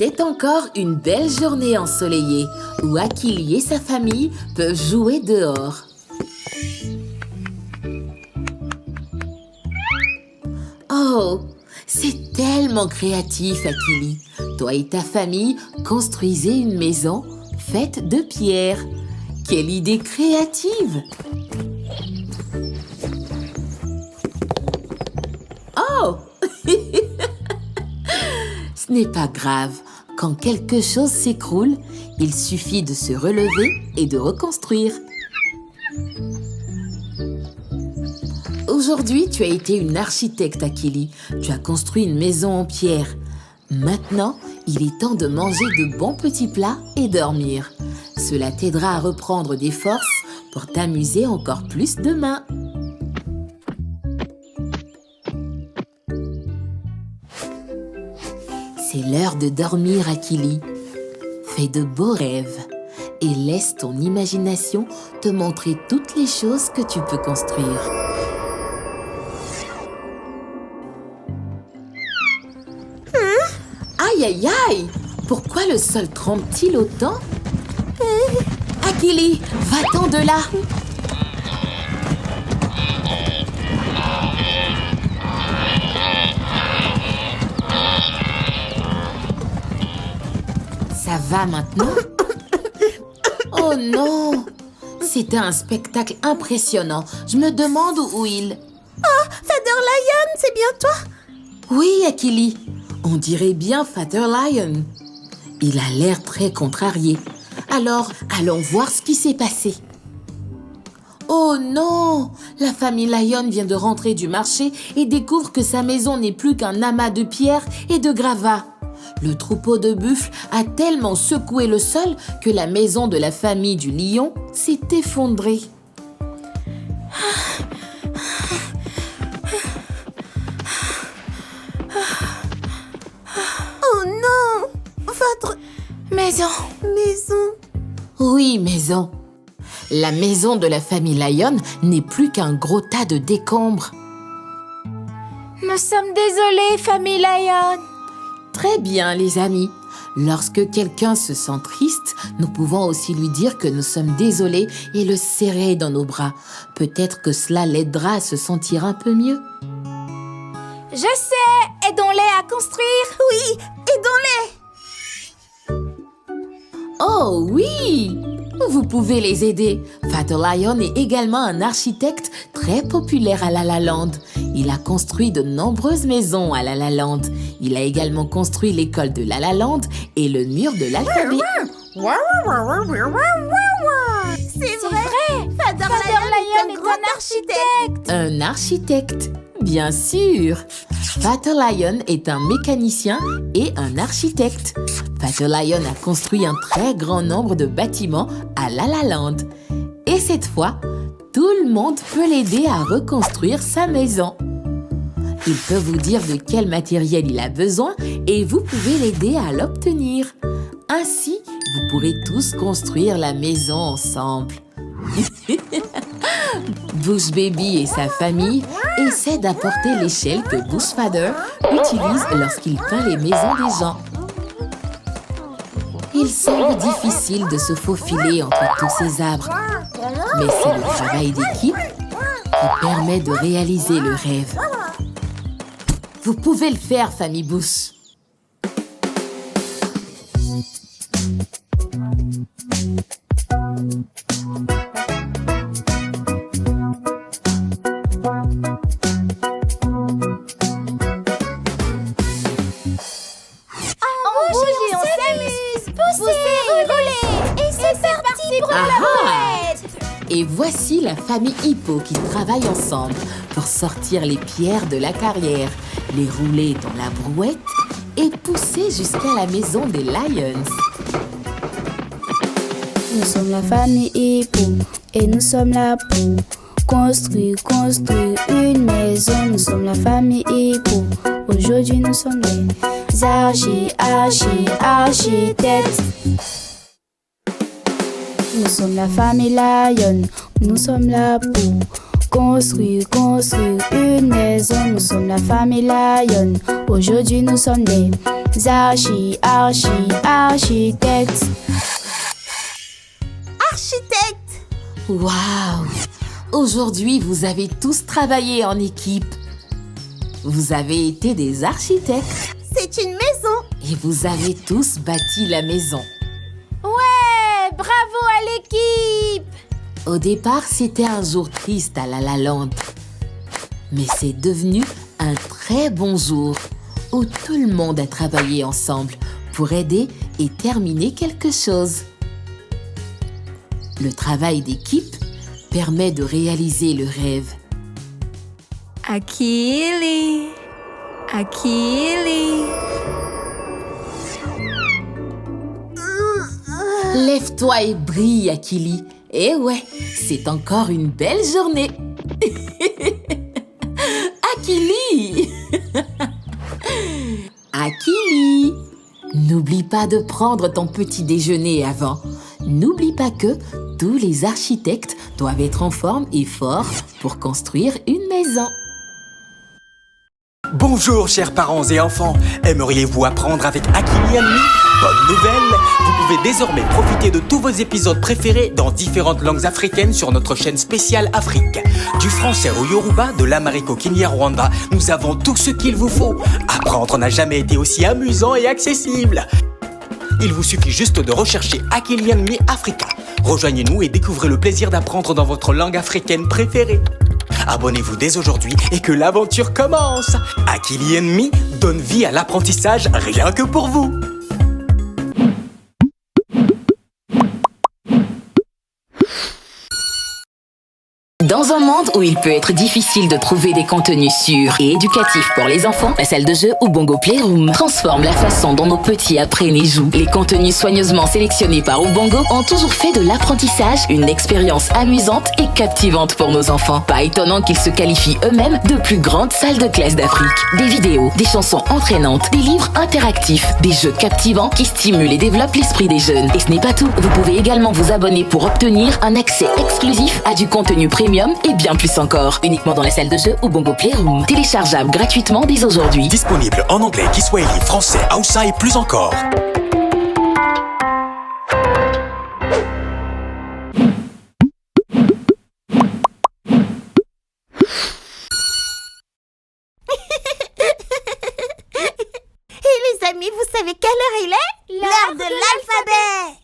C'est encore une belle journée ensoleillée où Akili et sa famille peuvent jouer dehors. Oh, c'est tellement créatif, Akili. Toi et ta famille construisez une maison faite de pierre. Quelle idée créative! Oh! Ce n'est pas grave. Quand quelque chose s'écroule, il suffit de se relever et de reconstruire. Aujourd'hui, tu as été une architecte, Akili. Tu as construit une maison en pierre. Maintenant, il est temps de manger de bons petits plats et dormir. Cela t'aidera à reprendre des forces pour t'amuser encore plus demain. C'est l'heure de dormir, Akili. Fais de beaux rêves et laisse ton imagination te montrer toutes les choses que tu peux construire. Aïe, aïe, aïe! Pourquoi le sol tremble-t-il autant? Akili, va-t'en de là! Ça va maintenant? Oh non! C'était un spectacle impressionnant. Je me demande où il... Oh, Father Lion, c'est bien toi? Oui, Akili. On dirait bien Father Lion. Il a l'air très contrarié. Alors, allons voir ce qui s'est passé. Oh non! La famille Lion vient de rentrer du marché et découvre que sa maison n'est plus qu'un amas de pierres et de gravats. Le troupeau de buffles a tellement secoué le sol que la maison de la famille du lion s'est effondrée. Oh non! Votre Maison! Oui, maison. La maison de la famille Lion n'est plus qu'un gros tas de décombres. Nous sommes désolés, famille Lion. Très bien, les amis. Lorsque quelqu'un se sent triste, nous pouvons aussi lui dire que nous sommes désolés et le serrer dans nos bras. Peut-être que cela l'aidera à se sentir un peu mieux. Je sais, aidons-les à construire. Oui, aidons-les. Oh oui! Vous pouvez les aider. Father Lion est également un architecte très populaire à La La Land. Il a construit de nombreuses maisons à La La Land. Il a également construit l'école de La La Land et le mur de l'alphabet. C'est vrai. Father Lion est un architecte. Un architecte, bien sûr. Father Lion est un mécanicien et un architecte. Father Lion a construit un très grand nombre de bâtiments à La La Land. Et cette fois, tout le monde peut l'aider à reconstruire sa maison. Il peut vous dire de quel matériel il a besoin et vous pouvez l'aider à l'obtenir. Ainsi, vous pourrez tous construire la maison ensemble. Bush Baby et sa famille essaient d'apporter l'échelle que Bush Father utilise lorsqu'il peint les maisons des gens. Il semble difficile de se faufiler entre tous ces arbres, mais c'est le travail d'équipe qui permet de réaliser le rêve. Vous pouvez le faire, famille Bush. Et voici la famille Hippo qui travaille ensemble pour sortir les pierres de la carrière, les rouler dans la brouette et pousser jusqu'à la maison des Lions. Nous sommes la famille Hippo et nous sommes là pour construire une maison. Nous sommes la famille Hippo. Aujourd'hui nous sommes les architectes. Nous sommes la famille Lion, nous sommes là pour construire, construire une maison. Nous sommes la famille Lion. Aujourd'hui nous sommes des architectes. Architecte. Waouh! Aujourd'hui, vous avez tous travaillé en équipe. Vous avez été des architectes C'est une maison. et vous avez tous bâti la maison. Ouais, bravo à l'équipe. Au départ, c'était un jour triste à La La Land. Mais c'est devenu un très bon jour où tout le monde a travaillé ensemble pour aider et terminer quelque chose. Le travail d'équipe permet de réaliser le rêve. Akili. Lève-toi et brille, Akili. Eh ouais, c'est encore une belle journée. Akili! Akili! N'oublie pas de prendre ton petit déjeuner avant. N'oublie pas que tous les architectes doivent être en forme et forts pour construire une maison. Bonjour chers parents et enfants, aimeriez-vous apprendre avec Akili and Me? Bonne nouvelle, vous pouvez désormais profiter de tous vos épisodes préférés dans différentes langues africaines sur notre chaîne spéciale Afrique. Du français au Yoruba, de l'amérique au Kinyarwanda, nous avons tout ce qu'il vous faut. Apprendre n'a jamais été aussi amusant et accessible. Il vous suffit juste de rechercher Akili and Me Africa. Rejoignez-nous et découvrez le plaisir d'apprendre dans votre langue africaine préférée. Abonnez-vous dès aujourd'hui et que l'aventure commence. Akili and Me donne vie à l'apprentissage rien que pour vous. Dans un monde où il peut être difficile de trouver des contenus sûrs et éducatifs pour les enfants, la salle de jeu ou Bongo Playroom transforme la façon dont nos petits apprennent et jouent. Les contenus soigneusement sélectionnés par Ubongo ont toujours fait de l'apprentissage une expérience amusante et captivante pour nos enfants. Pas étonnant qu'ils se qualifient eux-mêmes de plus grandes salles de classe d'Afrique. Des vidéos, des chansons entraînantes, des livres interactifs, des jeux captivants qui stimulent et développent l'esprit des jeunes. Et ce n'est pas tout, vous pouvez également vous abonner pour obtenir un accès exclusif à du contenu premium et bien plus encore, uniquement dans la salle de jeu ou Bongo Playroom. Téléchargeable gratuitement dès aujourd'hui. Disponible en anglais, Kiswahili, français, Hausa et plus encore. Et les amis, vous savez quelle heure il est? L'heure de l'alphabet.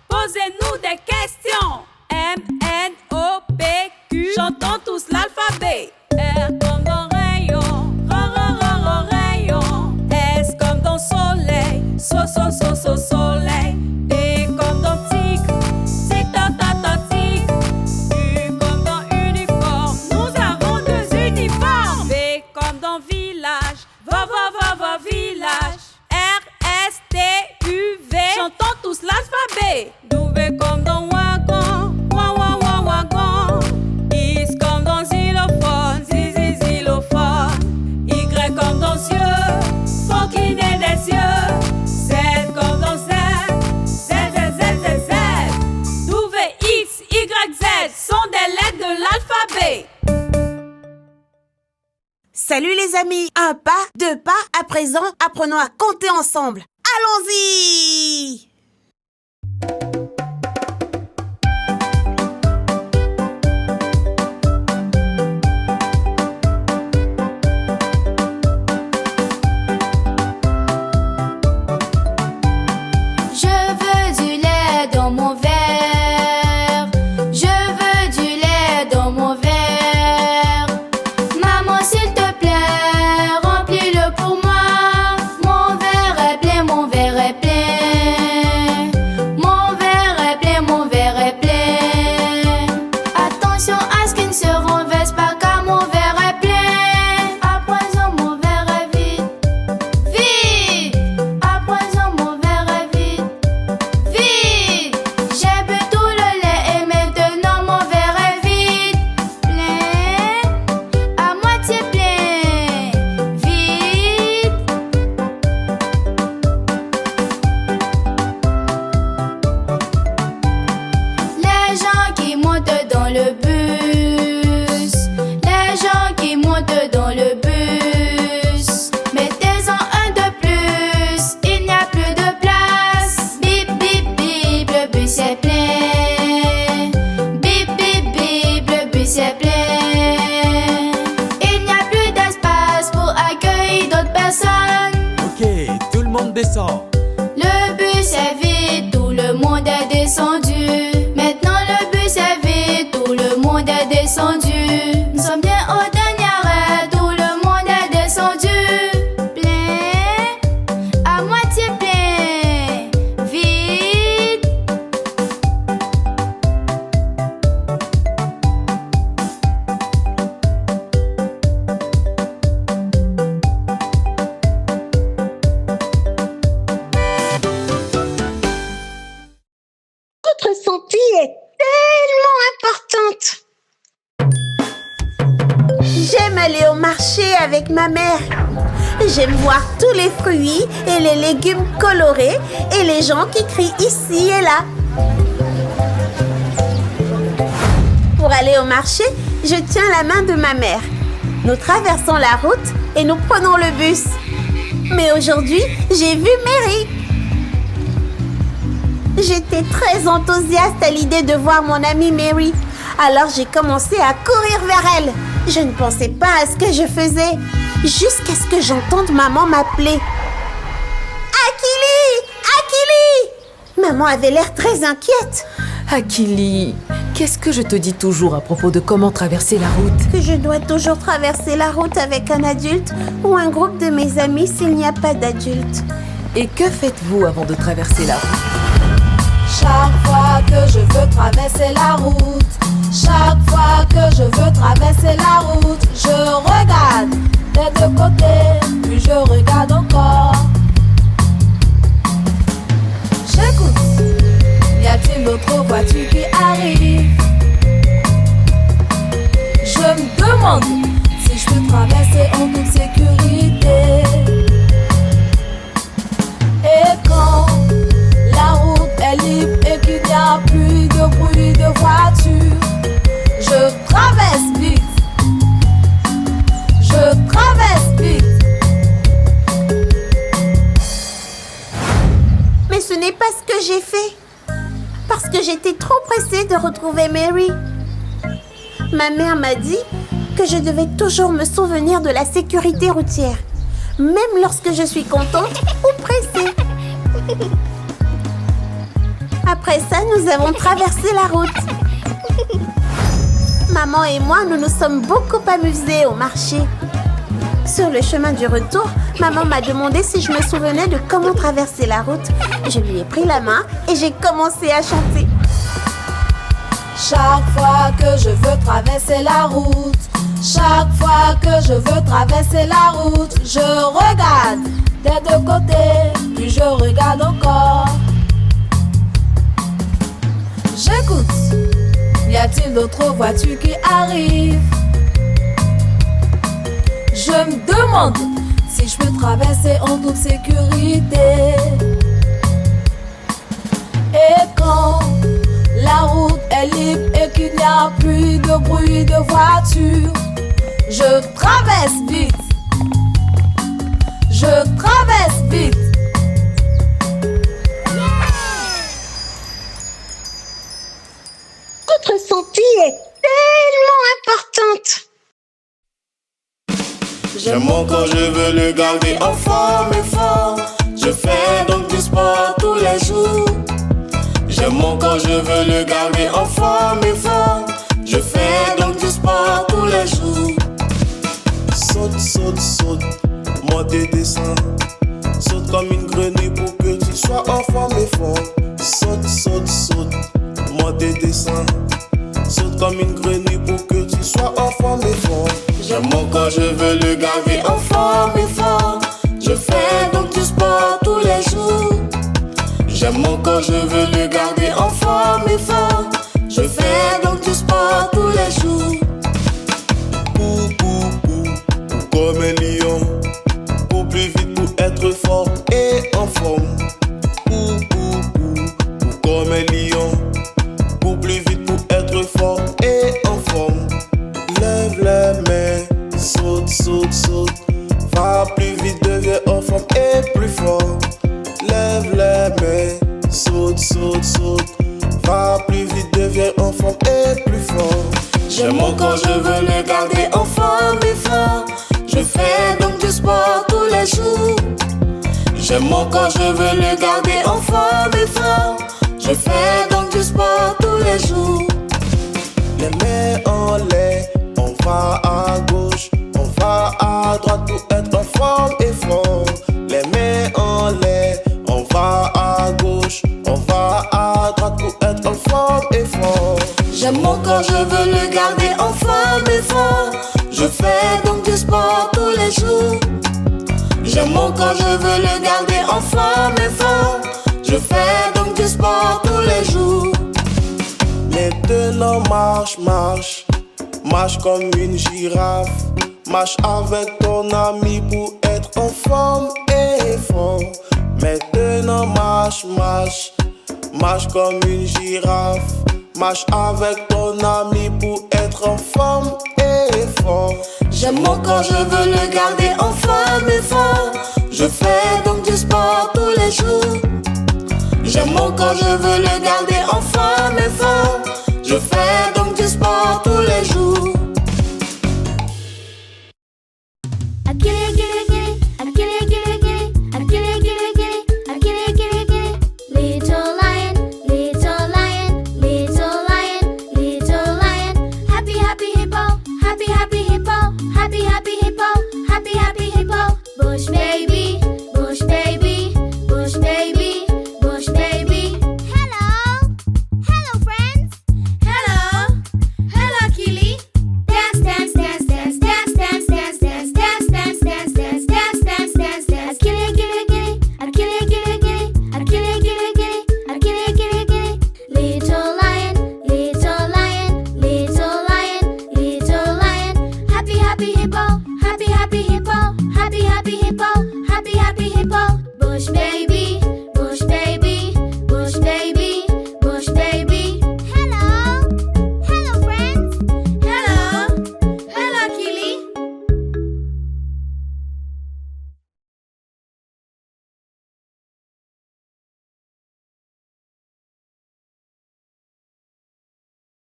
Posez-nous des questions. M-N-O-P-Q. Chantons tous l'alphabet. R comme dans rayon. Rayon. S comme dans soleil. Soleil. T comme dans tigre. Tigre. U comme dans uniforme. Nous avons 2 uniformes. V comme dans village. Va, village. R-S-T-U-V. Chantons tous l'alphabet. W comme dans wagon. Wagon. Is comme dans xylophone. Xylophone. Y comme dans yeux. Faut qu'il ait des yeux. Z comme les amis. Un pas, deux pas. À présent, apprenons à compter ensemble. Allons-y! Descend. Le bus est vide, tout le monde est descendu. Maintenant le bus est vide, tout le monde est descendu. Nous sommes bien au dernier arrêt, tout le monde est descendu. Plein, à moitié plein, vide. Votre santé est tellement importante. J'aime aller au marché avec ma mère. J'aime voir tous les fruits et les légumes colorés et les gens qui crient ici et là. Pour aller au marché, je tiens la main de ma mère. Nous traversons la route et nous prenons le bus. Mais aujourd'hui, j'ai vu Mary. J'étais très enthousiaste à l'idée de voir mon amie Mary. Alors j'ai commencé à courir vers elle. Je ne pensais pas à ce que je faisais, jusqu'à ce que j'entende maman m'appeler. Akili! Akili! Maman avait l'air très inquiète. Akili, qu'est-ce que je te dis toujours à propos de comment traverser la route? Que je dois toujours traverser la route avec un adulte ou un groupe de mes amis s'il n'y a pas d'adulte. Et que faites-vous avant de traverser la route? Chaque fois que je veux traverser la route, chaque fois que je veux traverser la route, je regarde des deux côtés, puis je regarde encore. J'écoute, y a-t-il d'autres voitures qui arrivent? Je me demande si je peux traverser en toute sécurité. Et quand la route est libre et qu'il n'y a plus de bruit de voiture, je traverse vite. Je traverse vite. Mais ce n'est pas ce que j'ai fait. Parce que j'étais trop pressée de retrouver Mary. Ma mère m'a dit que je devais toujours me souvenir de la sécurité routière, même lorsque je suis contente ou pressée. Après ça, nous avons traversé la route. Maman et moi, nous nous sommes beaucoup amusés au marché. Sur le chemin du retour, maman m'a demandé si je me souvenais de comment traverser la route. Je lui ai pris la main et j'ai commencé à chanter. Chaque fois que je veux traverser la route, chaque fois que je veux traverser la route, je regarde des deux côtés, puis je regarde encore. J'écoute, y a-t-il d'autres voitures qui arrivent? Je me demande si je peux traverser en toute sécurité. Et quand la route est libre et qu'il n'y a plus de bruit de voiture, je traverse vite. Je traverse vite. Votre santé est tellement importante. J'aime mon corps, je veux le garder en forme et fort. Je fais donc du sport tous les jours. J'aime mon corps, je veux le garder en forme et fort. Je fais donc du sport tous les jours. Saute, saute, saute, monte et descends. Saute comme une grenouille pour que tu sois en forme et fort. Saute, saute, saute, monte et descends. Saute comme une grenouille pour que tu sois en forme et fort. J'aime mon corps, je veux le garder en forme et fort. Je fais donc du sport tous les jours. J'aime mon corps, je veux le garder en forme et fort. Je fais donc du sport tous les jours. Pou, pou, pou, pou comme un lion. Pour plus vite, pour être fort et en forme. Pou, pou, pou, pou comme un lion. Pour plus vite, pour être fort et en forme. Lève les mains, saute, saute, saute. Va plus vite, deviens en forme et plus fort. Lève les mains, saute, saute, saute. Va plus vite, deviens en forme et plus fort. J'aime mon corps, je veux le garder en forme et fort. Je fais donc du sport tous les jours. J'aime mon corps, je veux le garder en forme et fort. Je fais donc du sport tous les jours. Les mains en l'air, on va à gauche, on va à droite pour être en forme et fort. Les mains en l'air, on va à gauche, on va à droite pour être en forme et fort. J'aime mon corps, je veux le garder en forme et fort. Je fais donc du sport tous les jours. J'aime mon corps, je veux le garder en forme et fort. Je fais donc du sport tous les jours. Maintenant marche, marche, marche comme une girafe. Marche avec ton ami pour être en forme et fort. Maintenant marche, marche, marche comme une girafe. Marche avec ton ami pour être en forme et fort. J'aime mon corps, je veux le garder en forme et fort. Je fais donc du sport tous les jours. J'aime mon corps, je veux le garder